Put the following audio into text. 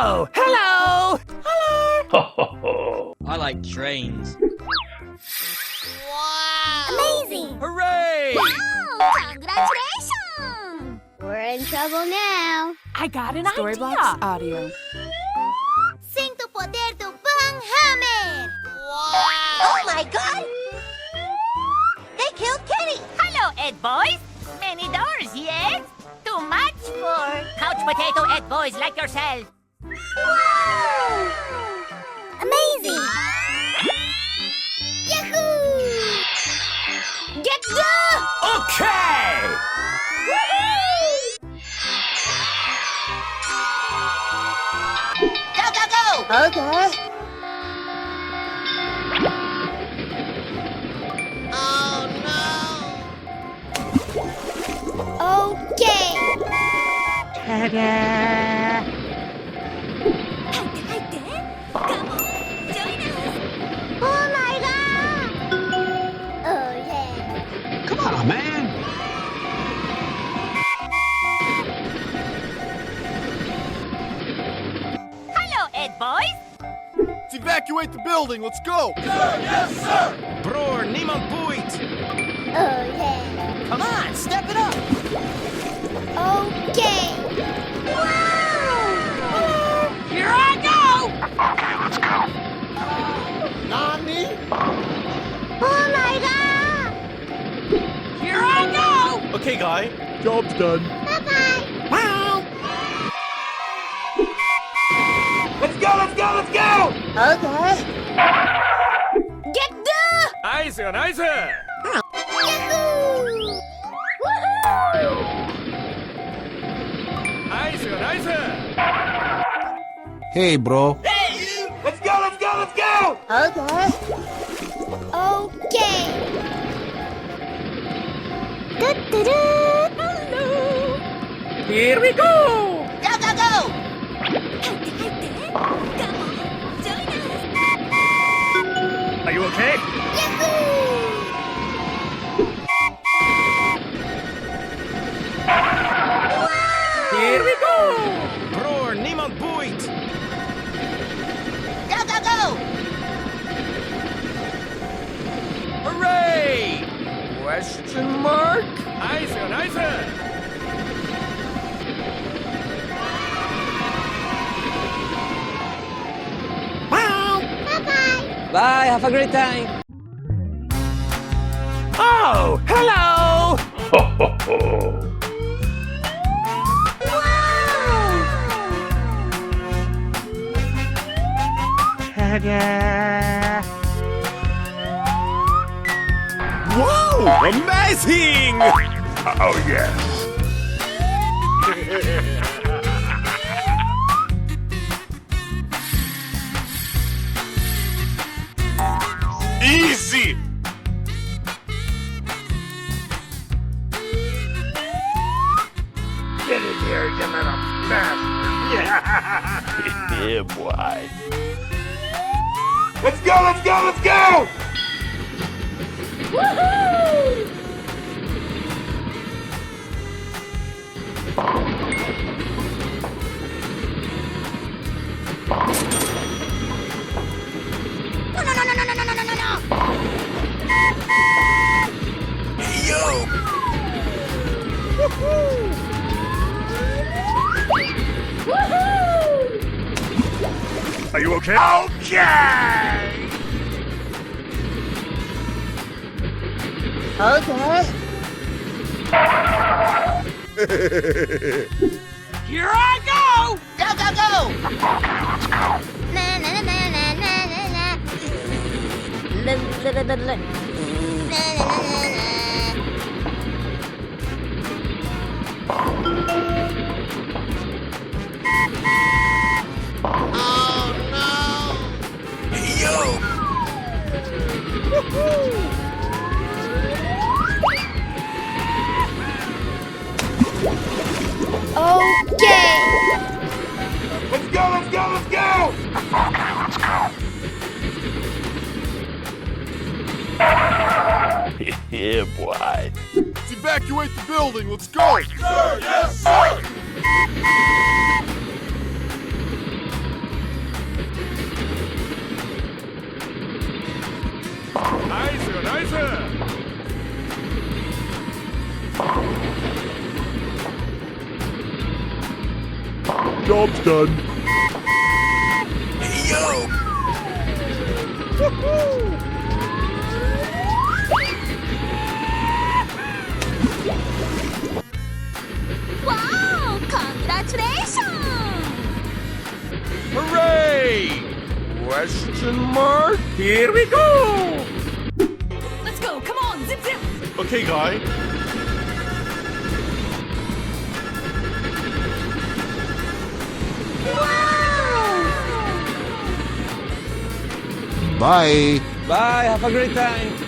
Oh, hello! I like trains. Wow! Amazing! Hooray! Wow! Congratulations! We're in trouble now. I got an Storybox idea. audio. Sing to poder to bang hammer! Wow! Oh my god! They killed Kenny! Hello, Ed boys. Many doors, yes? Too much for couch potato Ed boys like yourself. Wow! Amazing! Yahoo! Get the... Okay! Go, go, go! Okay. Oh no! Okay. Ta-da! Come on, join us. Oh my god! Oh yeah. Come on, man. Hello, Ed boys. Let's evacuate the building. Let's go. Bror, niemand boeit. Oh yeah. Come on, step it up! Okay. Wow! Here I go. Nani? Oh my god! Here I go. Okay, guy. Job's done. Bye-bye. Wow! Let's go, let's go, let's go! Okay. Get the... Nice, nice. Yahoo! Nice, nice. Hey, bro. Let's go, let's go, let's go! Okay. Okay. Da-da-da. Hello. Here we go! Go, go, go! Come on, join us. Are you okay? Yahoo! Here we go! Bror, niemand boeit. Go, go, go! Hooray! Question mark? Nice, nice. Wow! Bye-bye. Bye, have a great time. Oh, hello! Ta-da! Whoa! Amazing! Oh, yes. Easy! Get in here, you little bastard! Yeah, boy. Let's go, let's go, let's go! No, no, no, no, no, no, no, no, no, no! Hey, yo! Are you okay? Okay! Okay. Here I go. Go, go, go! Na, na, na, na, na, na, na, na. Na, na, na, na, na. Na, na, na, na, na. Oh no! Hey, yo! Okay. Let's go, let's go, let's go! Yeah, boy. Let's evacuate the building. Let's go. Sir, yes, sir. Job's done. Hey, yo! Wow! Congratulations! Hooray! Question mark? Here we go! Let's go. Come on. Zip, zip. Okay, guy. Bye. Bye. Have a great time.